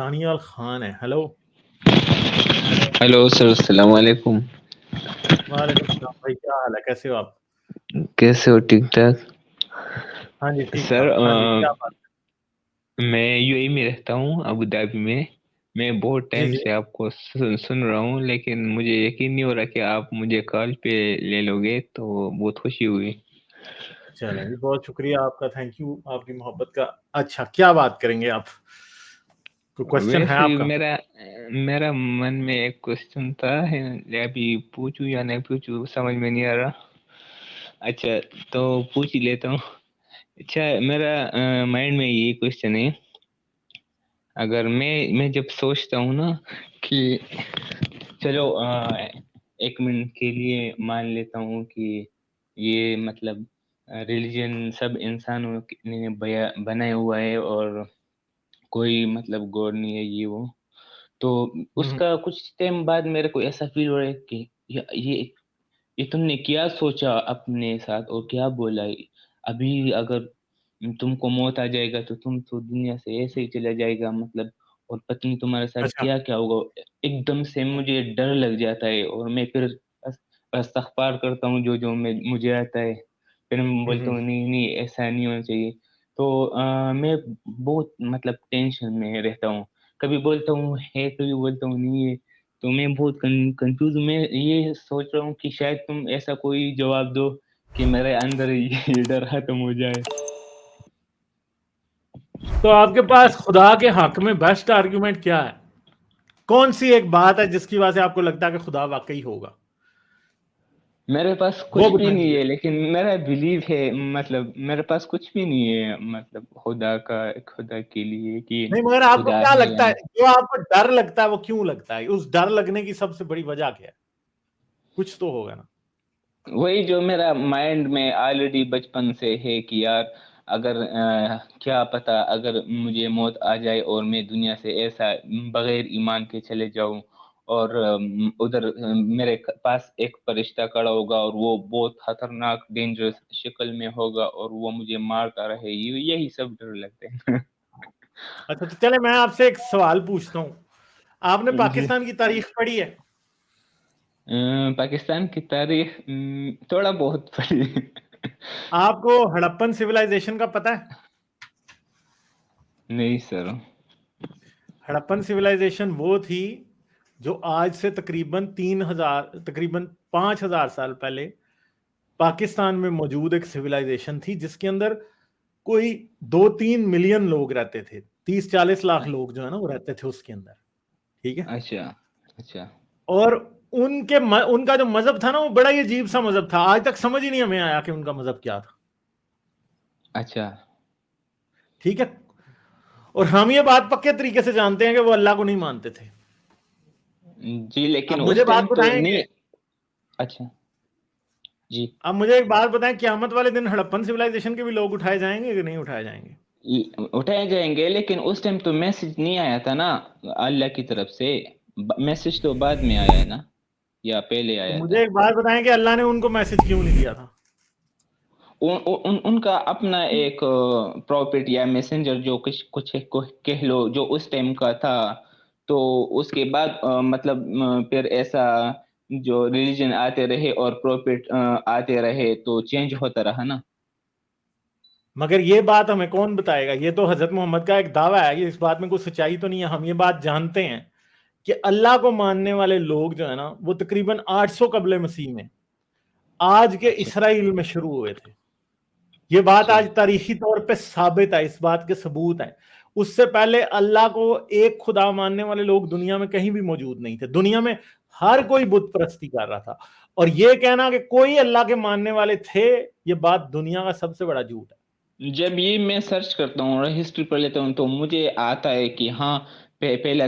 دانیال خان ہے. Hello. Hello sir, السلام علیکم. وعلیکم السلام بھائی، کیا حال ہے؟ کیسے ہو آپ؟ کیسے ہو؟ ٹھیک ٹھاک. ہاں جی ٹھیک سر ٹھاک. ہاں جی کیا بات ہے؟ میں یو اے میں رہتا ہوں، ابو ظہبی میں. میں بہت جی ٹائم جی سے آپ کو سن رہا ہوں، لیکن مجھے یقین نہیں ہو رہا کہ آپ مجھے کال پہ لے لو گے، تو بہت خوشی ہوئی. چلیں جی، بہت شکریہ آپ کا، تھینک یو آپ کی محبت کا. اچھا کیا بات کریں گے آپ؟ کوئی کوشچن ہے ویسے آپ کا؟ میرا من میں ایک کوشچن تھا، ابھی پوچھوں یا نہیں پوچھوں سمجھ میں نہیں آ رہا. اچھا تو پوچھ ہی لیتا ہوں. اچھا، میرا مائنڈ میں یہ کوشچن ہے. اگر میں جب سوچتا ہوں نا کہ چلو 1 منٹ کے لیے مان لیتا ہوں کہ یہ مطلب ریلیجن سب انسانوں نے بنایا ہوا ہے اور کوئی مطلب گوڈ نہیں ہے یہ وہ، تو اس کا کچھ ٹائم بعد میرے کو ایسا فیل ہو رہا ہے کہ یہ تم نے کیا سوچا اپنے ساتھ اور کیا بولا. ابھی اگر تم کو موت آ جائے گا تو تم تو دنیا سے ایسے ہی چلا جائے گا، مطلب اور پتہ نہیں تمہارے ساتھ اچھا. کیا کیا ہوگا. ایک دم سے مجھے ڈر لگ جاتا ہے اور میں پھر استغفار کرتا ہوں جو مجھے آتا ہے. پھر میں بولتا ہوں نہیں ایسا نہیں ہونا چاہیے. تو میں بہت مطلب ٹینشن میں رہتا ہوں، کبھی بولتا ہوں ہے کبھی بولتا ہوں نہیں ہے. تو میں بہت کنفیوز ہوں. میں یہ سوچ رہا ہوں کہ شاید تم ایسا کوئی جواب دو کہ میرے اندر یہ ڈر ختم ہو جائے. تو آپ کے پاس خدا کے حق میں بیسٹ آرگیومنٹ کیا ہے؟ کون سی ایک بات ہے جس کی وجہ سے آپ کو لگتا ہے کہ خدا واقعی ہوگا؟ میرے پاس وہ کچھ بھی بتائیں نہیں مجھے. ہے، لیکن میرا بلیو ہے. مطلب میرے پاس کچھ بھی نہیں ہے مطلب خدا کے لیے کہ نہیں مگر آپ کو خدا کیا ہے یا لگتا ہے، نہیں. جو آپ کو ڈر لگتا ہے وہ کیوں لگتا ہے؟ اس ڈر لگنے کی سب سے بڑی وجہ کیا ہے؟ کچھ تو ہوگا نا. وہی جو میرا مائنڈ میں آلریڈی بچپن سے ہے کہ یار اگر کیا پتا اگر مجھے موت آ جائے اور میں دنیا سے ایسا بغیر ایمان کے چلے جاؤں اور ادھر میرے پاس ایک فرشتہ کھڑا ہوگا اور وہ بہت خطرناک ڈینجرس شکل میں ہوگا اور وہ مجھے مارتا رہے، یہی سب ڈر لگتے ہیں. اچھا تو چلے میں آپ سے ایک سوال پوچھتا ہوں. آپ نے جی. پاکستان کی تاریخ پڑھی ہے؟ پاکستان کی تاریخ تھوڑا بہت پڑھی. آپ کو ہڑپن سویلائزیشن کا پتہ ہے؟ نہیں سر. ہڑپن سویلائزیشن وہ تھی جو آج سے تقریباً 5,000 سال پہلے پاکستان میں موجود ایک سویلائزیشن تھی، جس کے اندر کوئی 2-3 ملین لوگ رہتے تھے. 30-40 لاکھ لوگ جو ہے نا وہ رہتے تھے اس کے اندر. ٹھیک ہے. اچھا اچھا. اور ان کا جو مذہب تھا نا وہ بڑا ہی عجیب سا مذہب تھا. آج تک سمجھ ہی نہیں ہمیں آیا کہ ان کا مذہب کیا تھا. اچھا. ٹھیک ہے. اور ہم یہ بات پکے طریقے سے جانتے ہیں کہ وہ اللہ کو نہیں مانتے تھے. جی لیکن اب اس مجھے ٹائم بات تو بتائیں کہ نہیں. اچھا جی. اب مجھے ایک بات بتائیں، قیامت والے دن ہڑپن سویلائزیشن کے بھی لوگ اٹھائے جائیں گے کہ نہیں اٹھائے جائیں گے؟ اٹھائے جائیں گے، لیکن اس ٹائم تو میسج نہیں آیا تھا نا اللہ کی طرف سے. میسج تو بعد میں آیا ہے نا، یا پہلے تو آیا مجھے تھا؟ ایک بات بتائیں کہ اللہ نے ان کو میسج کیوں نہیں دیا تھا؟ ان کا اپنا ایک پروفٹ یا میسنجر جو کچھ کہہ لو جو اس ٹائم کا تھا، تو اس کے بعد مطلب پھر ایسا جو ریلیجن آتے رہے اور پروفٹ آتے رہے تو چینج ہوتا رہا نا. مگر یہ بات ہمیں کون بتائے گا؟ یہ تو حضرت محمد کا ایک دعویٰ ہے، اس بات میں کوئی سچائی تو نہیں ہے. ہم یہ بات جانتے ہیں کہ اللہ کو ماننے والے لوگ جو ہے نا وہ تقریباً 800 قبل مسیح میں آج کے اچھا اسرائیل میں شروع ہوئے تھے. یہ بات اچھا آج تاریخی طور پہ ثابت ہے، اس بات کے ثبوت ہیں. اس سے پہلے اللہ کو ایک خدا ماننے والے لوگ دنیا میں کہیں بھی موجود نہیں تھے. دنیا میں ہر کوئی بت پرستی کر رہا تھا. اور یہ کہنا کہ کوئی اللہ کے ماننے والے تھے، یہ بات دنیا کا سب سے بڑا جھوٹ ہے. جب یہ میں سرچ کرتا ہوں اور ہسٹری پڑھ لیتا ہوں تو مجھے آتا ہے کہ ہاں پہلا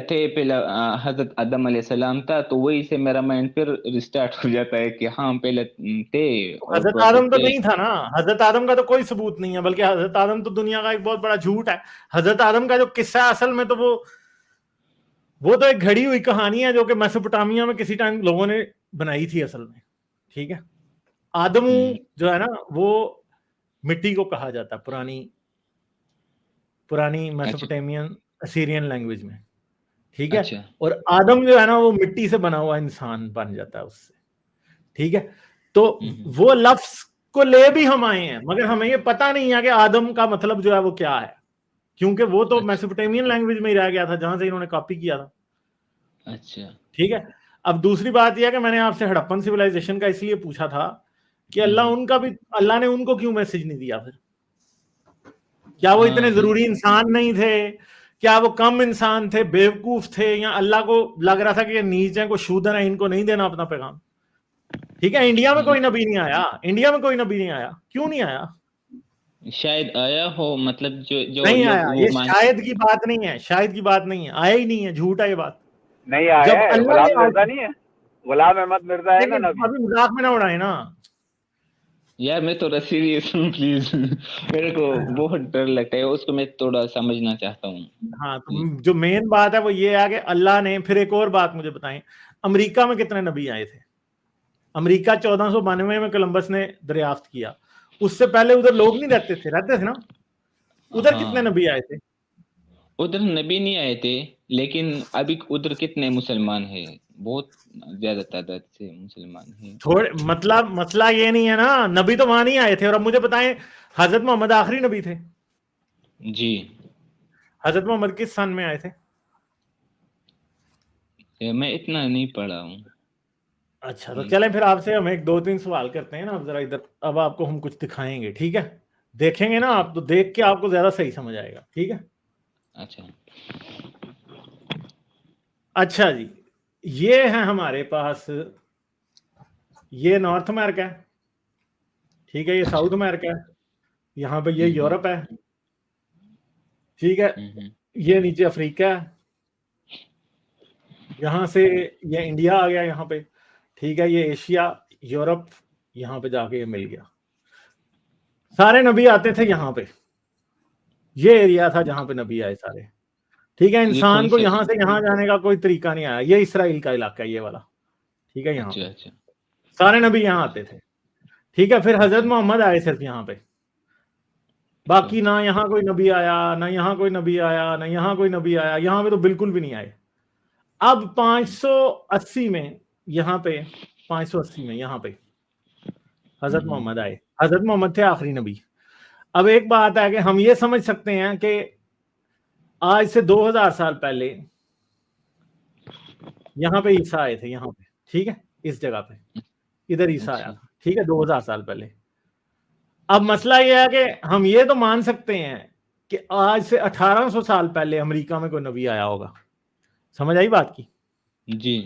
حضرت آدم علیہ السلام تھا، تو وہی سے میرا مائنڈ پھر ریسٹارٹ ہو جاتا ہے کہ ہاں پہلے تھے تو اور حضرت آدم پروفٹ تو تھے. نہیں تھا نا. حضرت آدم کا تو کوئی ثبوت نہیں ہے، بلکہ حضرت آدم تو دنیا کا ایک بہت بڑا جھوٹ ہے. حضرت آدم کا جو قصہ ہے اصل میں تو وہ تو ایک گھڑی ہوئی کہانی ہے جو کہ میسوپوٹامیہ میں کسی ٹائم لوگوں نے بنائی تھی اصل میں. ٹھیک ہے. آدم جو ہے نا وہ مٹی کو کہا جاتا ہے پرانی اچھا میسوپوٹیمین اسیرین لینگویج میں. ٹھیک ہے, اچھا اور آدم جو ہے نا وہ مٹی سے بنا ہوا انسان بن جاتا ہے اس سے, ٹھیک ہے. تو وہ لفظ کو لے بھی ہم آئے ہیں, مگر ہمیں یہ پتا نہیں ہے کہ آدم کا مطلب جو ہے وہ کیا ہے, کیونکہ وہ تو میسوپوٹیمین لینگویج میں ہی رہ گیا تھا جہاں سے انہوں نے کاپی کیا تھا. اچھا ٹھیک ہے. اب دوسری بات یہ ہے کہ میں نے آپ سے ہڑپن سویلائزیشن کا اس لیے پوچھا تھا کہ اللہ نے ان کو کیوں میسج نہیں دیا پھر؟ کیا وہ اتنے ضروری انسان نہیں تھے؟ کیا وہ کم انسان تھے, بیوقوف تھے, یا اللہ کو لگ رہا تھا کہ یہ نیچ ہیں, کوئی شودر ہیں, ان کو نہیں دینا اپنا پیغام؟ ٹھیک ہے, انڈیا میں کوئی نبی نہیں آیا, انڈیا میں کوئی نبی نہیں آیا, کیوں نہیں آیا؟ شاید آیا ہو, مطلب جو نہیں لوگ آیا. وہ یہ شاید کی بات نہیں ہے, شاید کی بات نہیں ہے, آیا ہی نہیں ہے, جھوٹ ہے یہ بات. نہیں آیا جب ہے. اللہ غلام نے مرزا نہیں ہے, غلام احمد مرزا ہے نا نبی. ابھی مذاق میں نہ اڑائے نا یار, میں تھوڑا سیریس ہوں پلیز. میرے کو بہت ڈر لگتا ہے, اس کو میں تھوڑا سمجھنا چاہتا ہوں. ہاں, تو جو مین بات ہے وہ یہ ہے کہ اللہ نے پھر ایک اور بات مجھے بتائیں, امریکہ میں کتنے نبی آئے تھے؟ امریکہ 1492 میں کولمبس نے دریافت کیا, اس سے پہلے ادھر لوگ نہیں رہتے تھے نا, ادھر کتنے نبی آئے تھے؟ ادھر نبی نہیں آئے تھے, لیکن ابھی ادھر کتنے مسلمان ہیں, بہت زیادہ تعداد سے مسلمان ہیں. مطلب مسئلہ یہ نہیں ہے نا, نبی تو وہاں نہیں آئے تھے. اور اب مجھے بتائیں, حضرت محمد آخری نبی تھے؟ جی. حضرت محمد کس سن میں آئے تھے؟ میں اتنا نہیں پڑھا ہوں. اچھا, تو چلیں پھر آپ سے ہم ایک دو تین سوال کرتے ہیں نا, اب ذرا ادھر, اب آپ کو ہم کچھ دکھائیں گے, ٹھیک ہے؟ دیکھیں گے نا آپ, تو دیکھ کے آپ کو زیادہ صحیح سمجھ آئے گا, ٹھیک ہے؟ اچھا اچھا جی, یہ ہے ہمارے پاس, یہ نارتھ امریکہ ہے, ٹھیک ہے, یہ ساؤتھ امریکہ ہے, یہاں پہ یہ یورپ ہے, ٹھیک ہے, یہ نیچے افریقہ ہے, یہاں سے یہ انڈیا آ گیا یہاں پہ, ٹھیک ہے, یہ ایشیا, یورپ, یہاں پہ جا کے یہ مل گیا. سارے نبی آتے تھے یہاں پہ, یہ ایریا تھا جہاں پہ نبی آئے سارے, ٹھیک ہے. انسان کو یہاں سے یہاں جانے کا کوئی طریقہ نہیں آیا, یہ اسرائیل کا علاقہ ہے یہ والا, ٹھیک ہے, یہاں پہ سارے نبی یہاں آتے تھے, ٹھیک ہے. پھر حضرت محمد آئے صرف یہاں پہ, باقی نہ یہاں کوئی نبی آیا, نہ یہاں کوئی نبی آیا, نہ یہاں کوئی نبی آیا, یہاں پہ تو بالکل بھی نہیں آئے. اب 580 میں یہاں پہ 580 میں یہاں پہ حضرت محمد آئے. حضرت محمد تھے آخری نبی. اب ایک بات ہے کہ ہم یہ سمجھ سکتے ہیں کہ آج سے 2000 سال پہلے یہاں پہ عیسیٰ آئے تھے, یہاں پہ, ٹھیک ہے, اس جگہ پہ ادھر عیسیٰ آیا تھا, ٹھیک ہے, 2000 سال پہلے. اب مسئلہ یہ ہے کہ ہم یہ تو مان سکتے ہیں کہ آج سے 1800 سال پہلے امریکہ میں کوئی نبی آیا ہوگا. سمجھ آئی بات کی؟ جی.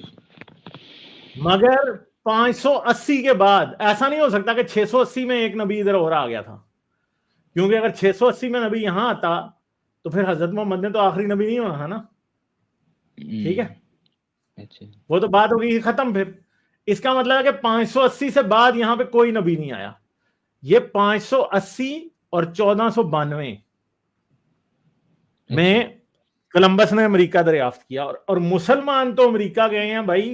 مگر 580 کے بعد ایسا نہیں ہو سکتا کہ 680 میں ایک نبی ادھر اور آ گیا تھا, کیونکہ اگر 680 میں نبی یہاں آتا تو پھر حضرت محمد نے تو آخری نبی نہیں ہونا تھا نا, ٹھیک ہے, وہ تو بات ہوگی ختم. پھر اس کا مطلب ہے کہ 580 سے بعد یہاں پہ کوئی نبی نہیں آیا. یہ 580 اور 1492 میں کولمبس نے امریکہ دریافت کیا, اور مسلمان تو امریکہ گئے ہیں بھائی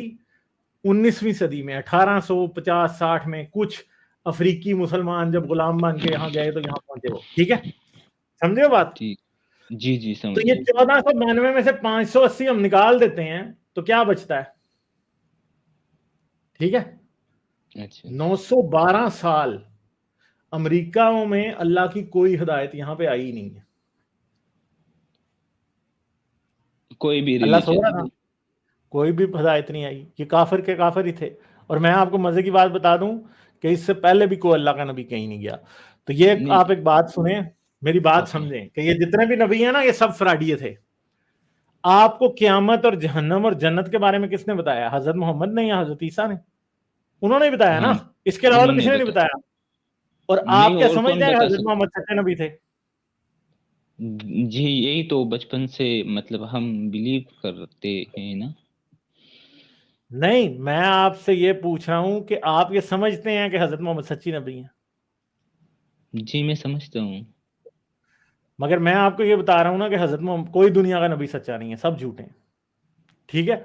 19ویں صدی میں, 1850-60 میں. کچھ افریقی مسلمان جب غلام بن کے یہاں گئے تو یہاں پہنچے وہ, ٹھیک ہے, سمجھے بات؟ جی جی تو یہ 1492 میں سے 580 ہم نکال دیتے ہیں تو کیا بچتا ہے, ٹھیک ہے, 912 سال امریکہ میں اللہ کی کوئی ہدایت یہاں پہ آئی نہیں ہے. کوئی بھی اللہ سو ریلیجن رہا تھا, کوئی بھی ہدایت نہیں آئی, یہ کافر کے کافر ہی تھے. اور میں آپ کو مزے کی بات بتا دوں کہ اس سے پہلے بھی کوئی اللہ کا نبی کہیں نہیں گیا. تو یہ آپ ایک بات سنیں, میری بات سمجھیں, کہ یہ جتنے بھی نبی ہیں نا یہ سب فراڈیے تھے. آپ کو قیامت اور جہنم اور جنت کے بارے میں کس نے بتایا؟ حضرت محمد نے یا حضرت عیسیٰ نے؟ انہوں نے بتایا نا, اس کے علاوہ تو کسی نے نہیں بتایا. اور آپ کیا سمجھتے ہیں حضرت محمد سچے نبی تھے؟ جی, یہی تو بچپن سے مطلب ہم بلیو کرتے ہیں نا. نہیں, میں آپ سے یہ پوچھ رہا ہوں کہ آپ یہ سمجھتے ہیں کہ حضرت محمد سچی نبی ہیں؟ جی میں سمجھتا ہوں, مگر میں آپ کو یہ بتا رہا ہوں نا کہ حضرت محمد کوئی دنیا کا نبی سچا نہیں ہے, سب جھوٹے ہیں, ٹھیک ہے.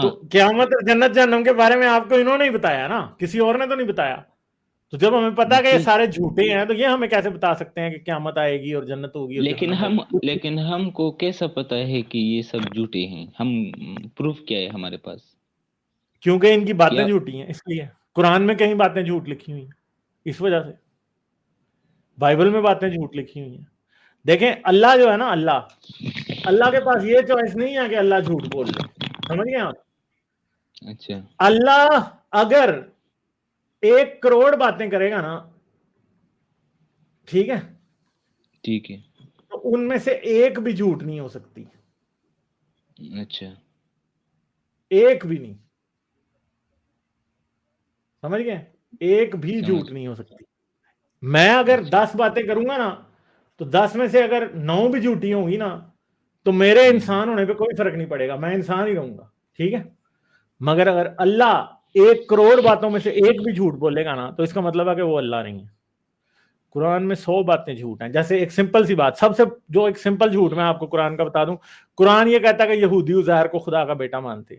تو قیامت اور جنت جہنم کے بارے میں آپ کو انہوں نے ہی بتایا نا, کسی اور نے تو نہیں بتایا. تو جب ہمیں پتا کہ یہ جی سارے جھوٹے ہیں تو یہ ہمیں کیسے بتا سکتے ہیں کہ قیامت آئے گی اور جنت ہوگی اور جہنم ہوگی؟ لیکن ہم کو کیسا پتا ہے کہ یہ سب جھوٹے ہیں؟ ہم پروف کیا ہے ہمارے پاس؟ کیونکہ ان کی باتیں کیا جھوٹی ہیں، اس لیے قرآن میں کہیں باتیں جھوٹ لکھی ہوئی ہیں، اس وجہ سے بائبل میں باتیں جھوٹ لکھی ہوئی ہیں۔ دیکھیں اللہ جو ہے نا، اللہ کے پاس یہ چوائس نہیں ہے کہ اللہ جھوٹ بول لے، سمجھ گئے آپ؟ اچھا اللہ اگر 1 کروڑ باتیں کرے گا نا، ٹھیک ہے، ٹھیک ہے، تو ان میں سے ایک بھی جھوٹ نہیں ہو سکتی، اچھا ایک بھی نہیں، سمجھ گئے؟ ایک بھی سمجھ، جھوٹ نہیں ہو سکتی۔ میں اگر اچھا 10 باتیں کروں گا نا تو 10 میں سے اگر 9 بھی جھوٹی ہوں گی نا تو میرے انسان ہونے پہ کوئی فرق نہیں پڑے گا، میں انسان ہی رہوں گا، ٹھیک ہے۔ مگر اگر اللہ 1 کروڑ باتوں میں سے ایک بھی جھوٹ بولے گا نا تو اس کا مطلب ہے کہ وہ اللہ نہیں ہے۔ قرآن میں 100 باتیں جھوٹ ہیں۔ جیسے ایک سمپل سی بات، سب سے جو ایک سمپل جھوٹ میں آپ کو قرآن کا بتا دوں، قرآن یہ کہتا ہے کہ یہودی عزیر کو خدا کا بیٹا مانتے۔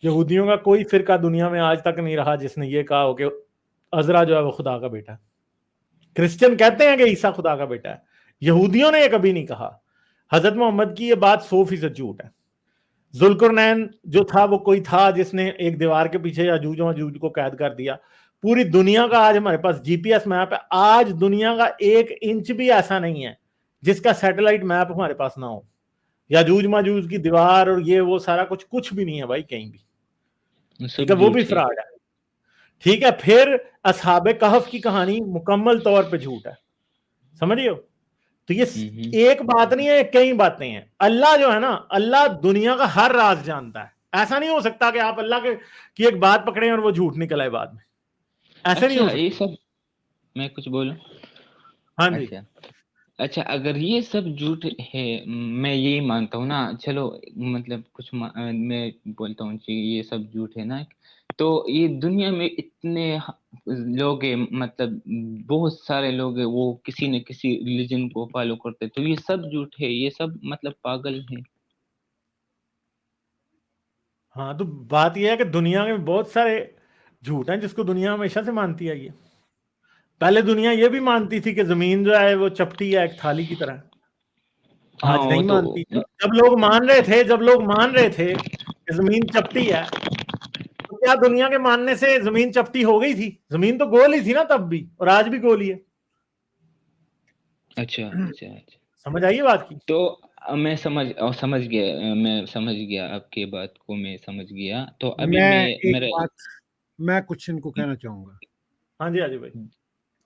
یہودیوں کا کوئی فرقہ دنیا میں آج تک نہیں رہا جس نے یہ کہا ہو کہ عزرا جو ہے وہ خدا کا بیٹا ہے۔ کرسچن کہتے ہیں کہ عیسیٰ خدا کا بیٹا ہے، یہودیوں نے یہ کبھی نہیں کہا۔ حضرت محمد کی یہ بات 100% جھوٹ ہے۔ ذوالقرنین جو تھا وہ کوئی تھا جس نے ایک دیوار کے پیچھے یاجوج و ماجوج کو قید کر دیا۔ پوری دنیا کا آج ہمارے پاس جی پی ایس میپ ہے، آج دنیا کا 1 انچ بھی ایسا نہیں ہے جس کا سیٹلائٹ میپ ہمارے پاس نہ ہو۔ یاجوج ماجوج کی دیوار اور یہ وہ سارا کچھ بھی نہیں ہے بھائی کہیں بھی، ٹھیک ہے، وہ بھی فراڈ ہے، ٹھیک ہے۔ پھر اصحاب کہف کی کہانی مکمل طور پہ جھوٹ ہے، سمجھیے ہو؟ تو یہ ایک بات نہیں ہے، یہ کئی باتیں ہیں۔ اللہ جو ہے نا، اللہ دنیا کا ہر راز جانتا ہے۔ ایسا نہیں ہو سکتا کہ آپ اللہ کی ایک بات پکڑیں اور وہ جھوٹ نکل آئے بعد میں، ایسے نہیں ہو اچھا یہ سکتا۔ سب، میں کچھ بولوں؟ ہاں جی، اچھا اگر یہ سب جھوٹ ہے، میں یہی مانتا ہوں نا، چلو مطلب کچھ میں بولتا ہوں کہ یہ سب جھوٹ ہے نا، تو یہ دنیا میں اتنے لوگ ہیں، مطلب بہت سارے لوگ ہیں، وہ کسی نہ کسی ریلیجن کو فالو کرتے، تو یہ سب جھوٹ ہے، یہ سب مطلب پاگل ہیں۔ ہاں تو بات یہ ہے کہ دنیا میں بہت سارے جھوٹ ہیں جس کو دنیا ہمیشہ سے مانتی ہے۔ یہ پہلے دنیا یہ بھی مانتی تھی کہ زمین جو ہے وہ چپٹی ہے ایک تھالی کی طرح، ہاں آج وہ نہیں تو مانتی۔ جب لوگ مان رہے تھے کہ زمین چپٹی ہے، تو کیا دنیا کے ماننے سے زمین چپٹی ہو گئی تھی؟ زمین تو گول ہی تھی نا تب بھی، اور آج بھی گول ہی ہے۔ اچھا اچھا اچھا، سمجھ آئیے بات کی؟ تو میں سمجھ گیا آپ کی بات کو، میں سمجھ گیا۔ تو ابھی میں ایک میرا بات میں کچھ ان کو کہنا چاہوں گا۔ ہاں جی، ہاں جی بھائی،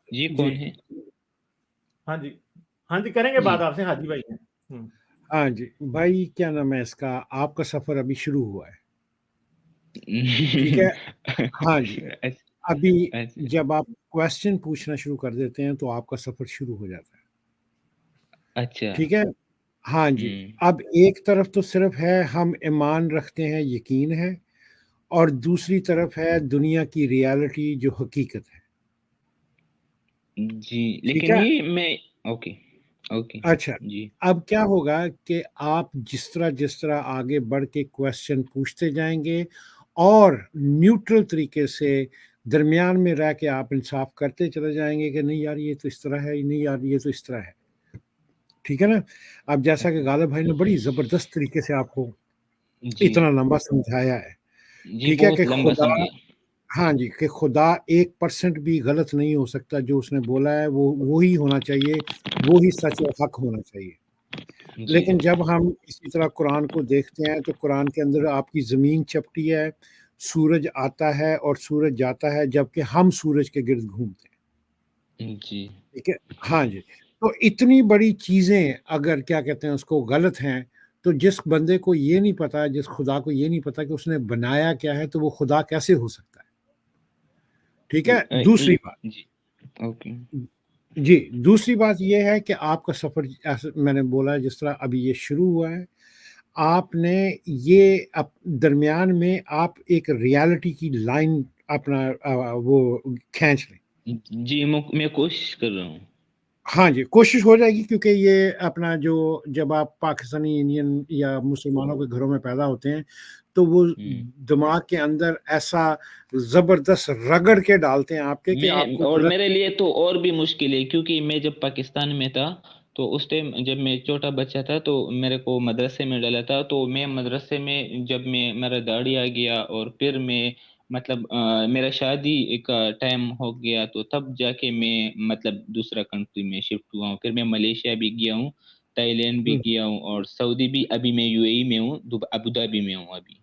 جی کون ہے؟ ہاں جی، ہاں جی، کریں گے بات آپ سے، ہاں جی بھائی ہیں۔ ہاں جی بھائی، کیا نام ہے اس کا، آپ کا سفر ابھی شروع ہوا ہے، ٹھیک ہے؟ ہاں جی، ابھی جب آپ کویسچن پوچھنا شروع کر دیتے ہیں تو آپ کا سفر شروع ہو جاتا ہے، اچھا ٹھیک ہے؟ ہاں جی، اب ایک طرف تو صرف ہے ہم ایمان رکھتے ہیں، یقین ہے، اور دوسری طرف ہے دنیا کی ریالٹی جو حقیقت ہے، جی، ٹھیک لیکن ہے؟ یہ میں اوکے اچھا، جی اب کیا ہوگا کہ آپ جس طرح آگے بڑھ کے کویسچن پوچھتے جائیں گے اور نیوٹرل طریقے سے درمیان میں رہ کے آپ انصاف کرتے چلے جائیں گے کہ نہیں یار یہ تو اس طرح ہے، نہیں یار یہ تو اس طرح ہے، ٹھیک ہے نا؟ اب جیسا کہ غالب بھائی نے بڑی زبردست طریقے سے آپ کو جی اتنا لمبا سمجھایا ہے، جی، ٹھیک ہے، کہ بہت لمبا خدا، سمجھے۔ ہاں جی، کہ خدا 1% بھی غلط نہیں ہو سکتا، جو اس نے بولا ہے وہ وہی ہونا چاہیے، وہی سچ و حق ہونا چاہیے۔ جی لیکن جب ہم اسی طرح قرآن کو دیکھتے ہیں تو قرآن کے اندر آپ کی زمین چپٹی ہے، سورج آتا ہے اور سورج جاتا ہے، جبکہ ہم سورج کے گرد گھومتے ہیں، جی ٹھیک ہے؟ ہاں جی، تو اتنی بڑی چیزیں اگر کیا کہتے ہیں اس کو غلط ہیں، تو جس بندے کو یہ نہیں پتا، جس خدا کو یہ نہیں پتا کہ اس نے بنایا کیا ہے، تو وہ خدا کیسے ہو سکتا ہے؟ ٹھیک ہے؟ دوسری بات، جی اوکے جی دوسری بات یہ ہے کہ آپ کا سفر، میں نے بولا جس طرح ابھی یہ شروع ہوا ہے، آپ نے یہ درمیان میں آپ ایک ریالٹی کی لائن اپنا وہ کھینچ لیں۔ جی، میں کوشش کر رہا ہوں۔ ہاں جی، کوشش ہو جائے گی، کیونکہ یہ اپنا جو جب آپ پاکستانی انڈین یا مسلمانوں کے گھروں میں پیدا ہوتے ہیں تو وہ دماغ کے اندر ایسا زبردست رگڑ کے ڈالتے ہیں آپ کے کہ آپ کو اور میرے لیے تو اور بھی مشکل ہے، کیونکہ میں جب پاکستان میں تھا تو اس ٹائم جب میں چھوٹا بچہ تھا تو میرے کو مدرسے میں ڈالا تھا، تو میں مدرسے میں جب میرا داڑھی آ گیا اور پھر میں مطلب میرا شادی کا ٹائم ہو گیا، تو تب جا کے میں مطلب دوسرا کنٹری میں شفٹ ہوا ہوں. پھر میں ملیشیا بھی گیا ہوں، تائی لینڈ بھی گیا ہوں، اور سعودی بھی. ابھی میں یو اے ای میں ہوں، ابو دھابی میں ہوں ابھی.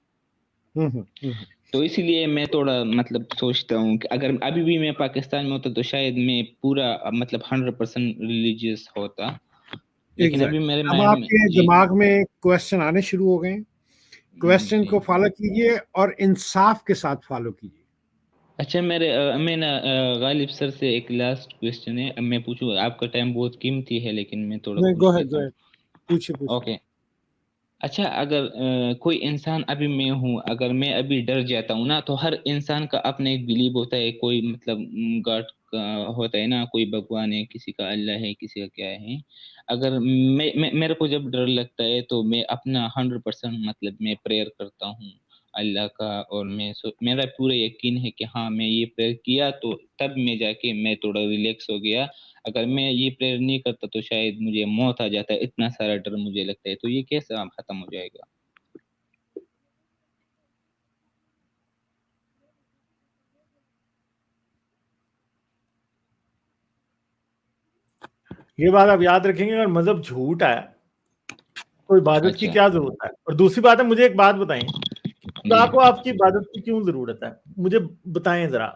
تو اس لیے میں تھوڑا مطلب سوچتا ہوں کہ اگر ابھی بھی میں پاکستان میں ہوتا تو شاید میں پورا مطلب 100% ریلیجیس ہوتا، لیکن ابھی میرے اب مائنڈ آپ میں کے دماغ میں کویسچن آنے شروع ہو گئے. کویسچن کو فالو کیجئے اور انصاف کے ساتھ فالو کیجئے. اچھا، میں نا غالب سر سے ایک لاسٹ کویسچن ہے، اب میں پوچھوں. آپ کا ٹائم بہت قیمتی ہے لیکن میں تھوڑا پوچھ لیتا ہوں. پوچھے. اوکے. اچھا، اگر کوئی انسان ابھی میں ہوں، اگر میں ابھی ڈر جاتا ہوں نا، تو ہر انسان کا اپنا ایک بلیو ہوتا ہے. کوئی مطلب گاڈ کا ہوتا ہے نا، کوئی بھگوان ہے، کسی کا اللہ ہے، کسی کا کیا ہے. اگر میرے کو جب ڈر لگتا ہے تو میں اپنا 100% مطلب میں پریئر کرتا ہوں اللہ کا، اور میرا پورا یقین ہے کہ ہاں میں یہ پریئر کیا تو تب میں جا کے میں تھوڑا ریلیکس ہو گیا. اگر میں یہ پریئر نہیں کرتا تو شاید مجھے موت آ جاتا ہے، اتنا سارا ڈر مجھے لگتا ہے. تو یہ کیسے ختم ہو جائے گا؟ یہ بات آپ یاد رکھیں گے، اگر مذہب جھوٹ ہے تو عبادت کی کیا ضرورت ہے. اور دوسری بات ہے، مجھے ایک بات بتائیں، خدا کو آپ کی عبادت کی کیوں ضرورت ہے؟ مجھے بتائیں ذرا،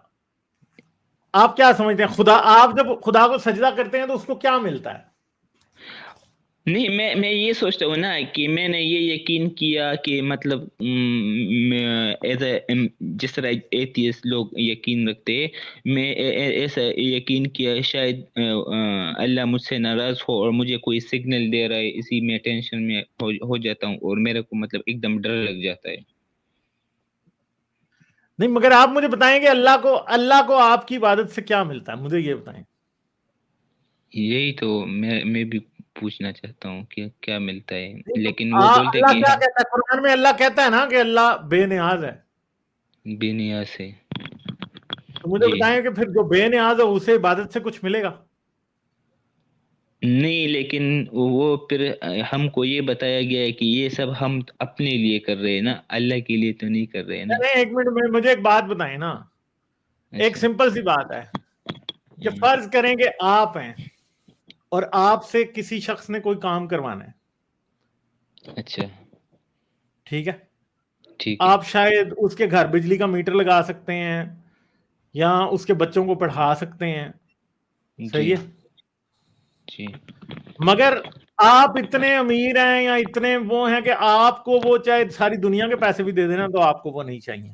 آپ کیا سمجھتے ہیں؟ خدا، آپ جب خدا کو سجدہ کرتے ہیں تو اس کو کیا ملتا ہے؟ نہیں، میں یہ سوچتا ہوں نا کہ میں نے یہ یقین کیا کہ مطلب جس طرح ایتھیسٹ لوگ یقین رکھتے، میں ایسا یقین کیا شاید اللہ مجھ سے ناراض ہو اور مجھے کوئی سگنل دے رہا ہے، اسی میں ٹینشن میں ہو جاتا ہوں اور میرے کو مطلب ایک دم ڈر لگ جاتا ہے. نہیں، مگر آپ مجھے بتائیں کہ اللہ کو آپ کی عبادت سے کیا ملتا ہے؟ مجھے یہ بتائیں. یہی تو میں بھی پوچھنا چاہتا ہوں کہ کیا ملتا ہے. لیکن وہ بولتے اللہ کہ کیا کہتا ہے قرآن میں؟ اللہ کہتا ہے نا کہ اللہ بے نیاز ہے. بے نیاز ہے. تو مجھے جی بتائیں کہ پھر جو بے نیاز ہے اسے عبادت سے کچھ ملے گا؟ نہیں، لیکن وہ پھر ہم کو یہ بتایا گیا ہے کہ یہ سب ہم اپنے لیے کر رہے ہیں نا، اللہ کے لیے تو نہیں کر رہے نا. نہیں، ایک منٹ میں مجھے ایک بات بتائیں نا. ایک سمپل سی بات ہے کہ فرض کریں کہ آپ ہیں اور آپ سے کسی شخص نے کوئی کام کروانا ہے. اچھا، ٹھیک ہے. ٹھیک ہے. آپ شاید اس کے گھر بجلی کا میٹر لگا سکتے ہیں یا اس کے بچوں کو پڑھا سکتے ہیں. صحیح ہے. جی. مگر آپ اتنے امیر ہیں یا اتنے وہ ہیں کہ آپ کو وہ چاہے ساری دنیا کے پیسے بھی دے دینا تو آپ کو وہ نہیں چاہیے.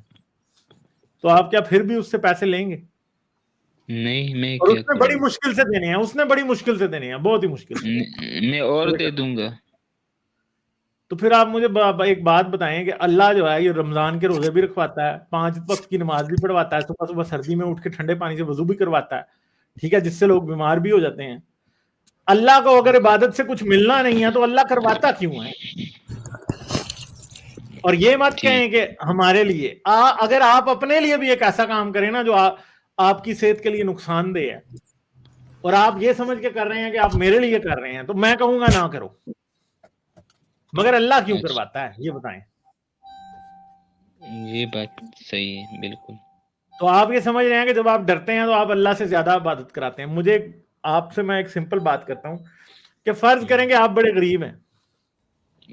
تو آپ کیا پھر بھی اس سے پیسے لیں گے؟ نہیں، میں اور کیا اس نے کروں؟ بڑی مشکل سے دینے ہیں، اس نے بڑی مشکل سے دینے ہیں، بہت ہی مشکل سے. میں اور دے دوں گا. تو پھر آپ مجھے ایک بات بتائیں کہ اللہ جو ہے یہ رمضان کے روزے بھی رکھواتا ہے، 5 وقت کی نماز بھی پڑھواتا ہے، صبح صبح سردی میں اٹھ کے ٹھنڈے پانی سے وضو بھی کرواتا ہے، ٹھیک ہے، جس سے لوگ بیمار بھی ہو جاتے ہیں. اللہ کو اگر عبادت سے کچھ ملنا نہیں ہے تو اللہ کرواتا کیوں ہے؟ اور یہ مت کہیں کہ ہمارے لیے، اگر آپ اپنے لیے بھی ایک ایسا کام کریں نا جو آپ کی صحت کے لیے نقصان دہ ہے اور آپ یہ سمجھ کے کر رہے ہیں کہ آپ میرے لیے کر رہے ہیں، تو میں کہوں گا نہ کرو. مگر اللہ کیوں کرواتا ہے یہ بتائیں. یہ بات صحیح ہے بالکل. تو آپ یہ سمجھ رہے ہیں کہ جب آپ ڈرتے ہیں تو آپ اللہ سے زیادہ عبادت کراتے ہیں. مجھے آپ سے میں ایک سمپل بات کرتا ہوں کہ فرض کریں کہ آپ بڑے غریب ہیں.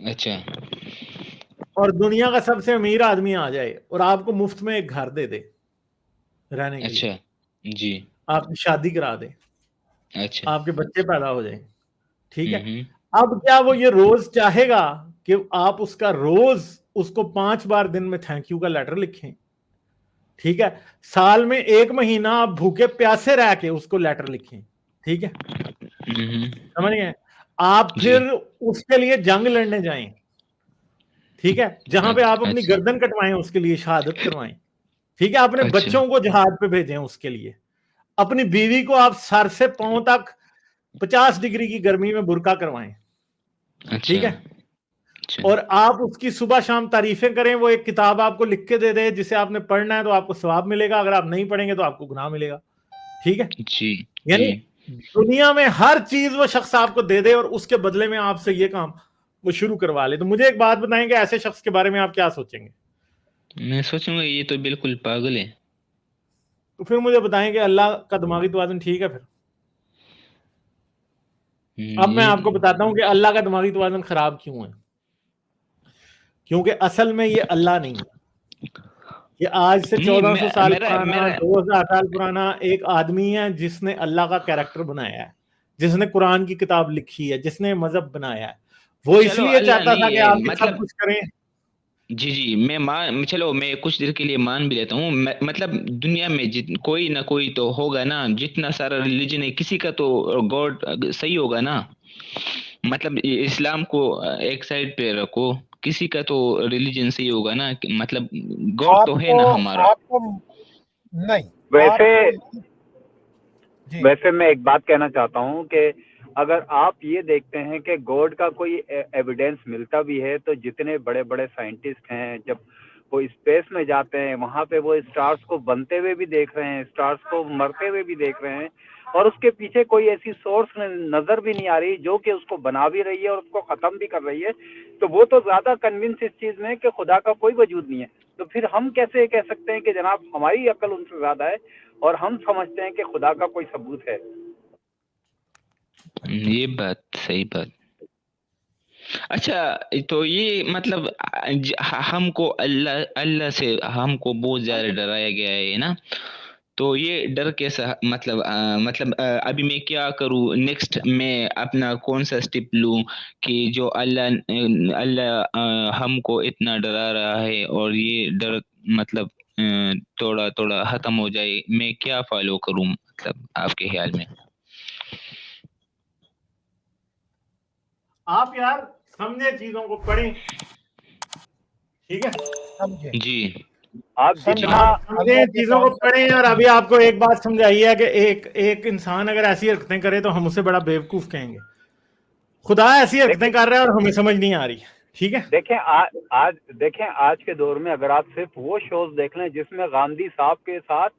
اچھا. اور دنیا کا سب سے امیر آدمی آ جائے اور آپ کو مفت میں ایک گھر دے دے رہنے کے لیے. اچھا. جی. آپ کی شادی کرا دے. اچھا. آپ کے بچے پیدا ہو جائیں. ٹھیک ہے. اب کیا وہ یہ روز چاہے گا کہ آپ اس کا روز اس کو 5 بار دن میں تھینک یو کا لیٹر لکھیں؟ ٹھیک ہے. سال میں 1 مہینہ آپ بھوکے پیاسے رہ کے اس کو لیٹر لکھیں. ٹھیک ہے. سمجھ گئے؟ آپ پھر اس کے لیے جنگ لڑنے جائیں. ٹھیک ہے. جہاں پہ آپ اپنی گردن کٹوائیں اس کے لیے شہادت کروائیں. ٹھیک ہے. اپنے بچوں کو جہاد پہ بھیجیں اس کے لیے. اپنی بیوی کو آپ سر سے پاؤں تک 50 ڈگری کی گرمی میں برقع کروائیں. ٹھیک ہے. اور آپ اس کی صبح شام تعریفیں کریں, وہ ایک کتاب آپ کو لکھ کے دے دے جسے آپ نے پڑھنا ہے تو آپ کو ثواب ملے گا, اگر آپ نہیں پڑھیں گے تو آپ کو گناہ ملے گا. ٹھیک ہے جی یعنی دنیا میں ہر چیز وہ شخص آپ کو دے دے اور اس کے بدلے میں آپ سے یہ کام وہ شروع کروا لے. تو مجھے ایک بات بتائیں کہ ایسے شخص کے بارے میں آپ کیا سوچیں گے؟ میں سوچوں گا یہ تو بالکل پاگل ہے. تو پھر مجھے بتائیں کہ اللہ کا دماغی توازن ٹھیک ہے پھر؟ اب میں آپ کو بتاتا ہوں کہ اللہ کا دماغی توازن خراب کیوں ہے. کیونکہ اصل میں یہ اللہ نہیں ہے, یہ آج سے 1400 سال پرانا 2000 سال پرانا ایک آدمی ہے جس نے اللہ کا کیریکٹر بنایا ہے, جس نے قرآن کی کتاب لکھی ہے, جس نے مذہب بنایا ہے. وہ اس لیے چاہتا تھا کہ آپ سب کچھ کریں. جی میں کچھ دیر کے لیے مان بھی لیتا ہوں, مطلب دنیا میں کوئی نہ کوئی تو ہوگا نا, جتنا سارا ریلیجن ہے کسی کا تو گاڈ صحیح ہوگا نا. مطلب اسلام کو ایک سائڈ پہ رکھو, کسی کا تو ریلیجن صحیح ہوگا نا, مطلب گاڈ تو ہے نا ہمارا. نہیں ویسے میں ایک بات کہنا چاہتا ہوں کہ اگر آپ یہ دیکھتے ہیں کہ گاڈ کا کوئی ایویڈینس ملتا بھی ہے تو جتنے بڑے بڑے سائنٹسٹ ہیں جب وہ اسپیس میں جاتے ہیں وہاں پہ وہ اسٹارز کو بنتے ہوئے بھی دیکھ رہے ہیں, اسٹارز کو مرتے ہوئے بھی دیکھ رہے ہیں, اور اس کے پیچھے کوئی ایسی سورس نظر بھی نہیں آ رہی جو کہ اس کو بنا بھی رہی ہے اور اس کو ختم بھی کر رہی ہے. تو وہ تو زیادہ کنونس اس چیز میں کہ خدا کا کوئی وجود نہیں ہے. تو پھر ہم کیسے کہہ سکتے ہیں کہ جناب ہماری عقل ان سے زیادہ ہے اور ہم سمجھتے ہیں کہ خدا کا کوئی ثبوت ہے؟ یہ بات صحیح بات. اچھا تو یہ مطلب ہم کو اللہ سے ہم کو بہت زیادہ ڈرایا گیا ہے نا, تو یہ ڈر کیسا مطلب ابھی میں کیا کروں نیکسٹ, میں اپنا کون سا اسٹیپ لوں کہ جو اللہ ہم کو اتنا ڈرا رہا ہے اور یہ ڈر مطلب تھوڑا تھوڑا ختم ہو جائے, میں کیا فالو کروں مطلب آپ کے خیال میں؟ آپ یار سمجھے چیزوں کو پڑھیں, ٹھیک ہے جی آپ جتنا سمجھے چیزوں کو پڑھیں. اور ابھی آپ کو ایک بات سمجھائی ہے کہ ایک انسان اگر ایسی حرکتیں کرے تو ہم اسے بڑا بیوقوف کہیں گے. خدا ایسی حرکتیں کر رہا ہے اور ہمیں سمجھ نہیں آ رہی. ٹھیک ہے دیکھیں آج کے دور میں اگر آپ صرف وہ شوز دیکھ لیں جس میں گاندھی صاحب کے ساتھ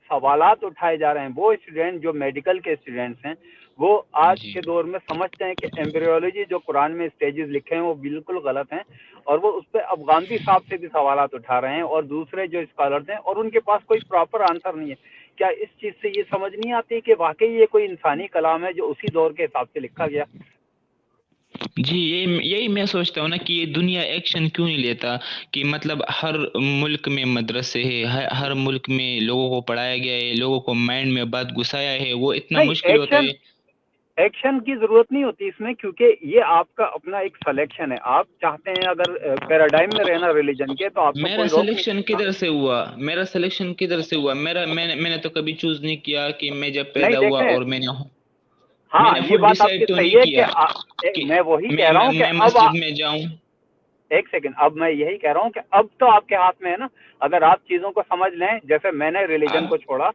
سوالات اٹھائے جا رہے ہیں, وہ اسٹوڈینٹ جو میڈیکل کے اسٹوڈینٹس ہیں وہ آج کے دور میں سمجھتے ہیں کہ ایمبریولوجی جو قرآن میں اسٹیجز لکھے ہیں وہ بالکل غلط ہیں, اور وہ اس پہ اب گاندھی صاحب سے بھی سوالات اٹھا رہے ہیں اور دوسرے جو اسکالرز ہیں, اور ان کے پاس کوئی پراپر آنسر نہیں ہے. کیا اس چیز سے یہ سمجھ نہیں آتی کہ واقعی یہ کوئی انسانی کلام ہے جو اسی دور کے حساب سے لکھا گیا؟ جی یہی میں سوچتا ہوں نا کہ یہ دنیا ایکشن کیوں نہیں لیتا, کہ مطلب ہر ملک میں مدرسے ہے, ہر ملک میں لوگوں کو پڑھایا گیا ہے, لوگوں کو مائنڈ میں بات گھسایا ہے, وہ اتنا مشکل ہوتا ہے. ایکشن کی ضرورت نہیں ہوتی اس میں, کیونکہ یہ آپ کا اپنا ایک سلیکشن ہے. آپ چاہتے ہیں اگر پیراڈائم میں رہنا ریلیجن کے تو آپ کو میرا کوئی روک سلیکشن نہیں. کدھر سے ہوا, میں نے تو کبھی چوز نہیں کیا کہ میں جب پیدا ہوا اور میں نے یہ خود بات آپ کی ڈیسائیڈ تو صحیح نہیں ہے کیا کہ میں وہی کہہ رہا ہوں کہ میں اب مسجد میں جاؤں. ایک سیکنڈ, اب میں یہی کہہ رہا ہوں کہ اب تو آپ کے ہاتھ میں ہے نا. اگر آپ چیزوں کو سمجھ لیں, جیسے میں نے ریلیجن کو چھوڑا,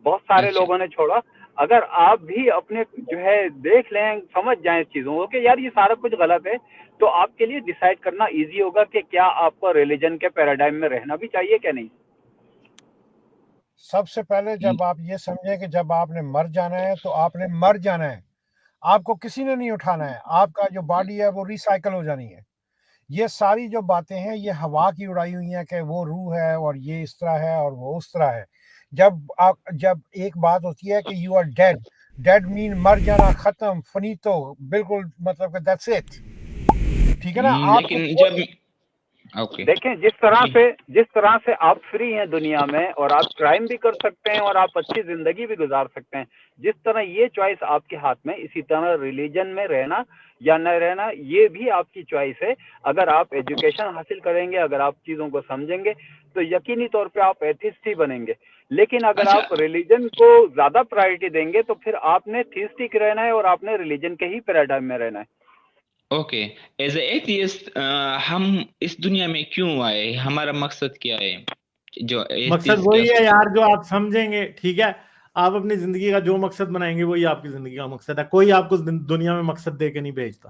بہت سارے لوگوں نے چھوڑا, اگر آپ بھی اپنے جو ہے دیکھ لیں, سمجھ جائیں اس چیزوں کو کہ یار یہ سارا کچھ غلط ہے, تو آپ کے لیے ڈیسائیڈ کرنا ایزی ہوگا کہ کیا آپ کو ریلیجن کے پیراڈائم میں رہنا بھی چاہیے کیا نہیں. سب سے پہلے جب آپ یہ سمجھیں کہ جب آپ نے مر جانا ہے تو آپ نے مر جانا ہے, آپ کو کسی نے نہیں اٹھانا ہے, آپ کا جو باڈی ہے وہ ریسائیکل ہو جانی ہے. یہ ساری جو باتیں ہیں یہ ہوا کی اڑائی ہوئی ہیں کہ وہ روح ہے اور یہ اس طرح ہے اور وہ اس طرح ہے. جب ایک بات ہوتی ہے کہ یو آر ڈیڈ مین مر جانا, ختم, فنیتو, بالکل, مطلب کہ دیٹس اٹ. ٹھیک ہے نا. آپ دیکھیں جس طرح سے آپ فری ہیں دنیا میں, اور آپ کرائم بھی کر سکتے ہیں اور آپ اچھی زندگی بھی گزار سکتے ہیں, جس طرح یہ چوائس آپ کے ہاتھ میں, اسی طرح ریلیجن میں رہنا یا نہ رہنا یہ بھی آپ کی چوائس ہے. اگر آپ ایجوکیشن حاصل کریں گے, اگر آپ چیزوں کو سمجھیں گے تو یقینی طور پہ آپ ایتھسٹ ہی بنیں گے. لیکن اگر آپ ریلیجن کو زیادہ پرائرٹی دیں گے تو پھر آپ نے تھیسٹک رہنا ہے اور آپ نے ریلیجن کے ہی پیراڈائم میں رہنا ہے. اوکے, ایز اے ایتھیسٹ ہم اس دنیا میں کیوں آئے, ہمارا مقصد کیا ہے؟ جو مقصد وہی ہے یار جو آپ سمجھیں گے. ٹھیک ہے, آپ اپنی زندگی کا جو مقصد بنائیں گے وہی آپ کی زندگی کا مقصد ہے. کوئی آپ کو دنیا میں مقصد دے کے نہیں بھیجتا.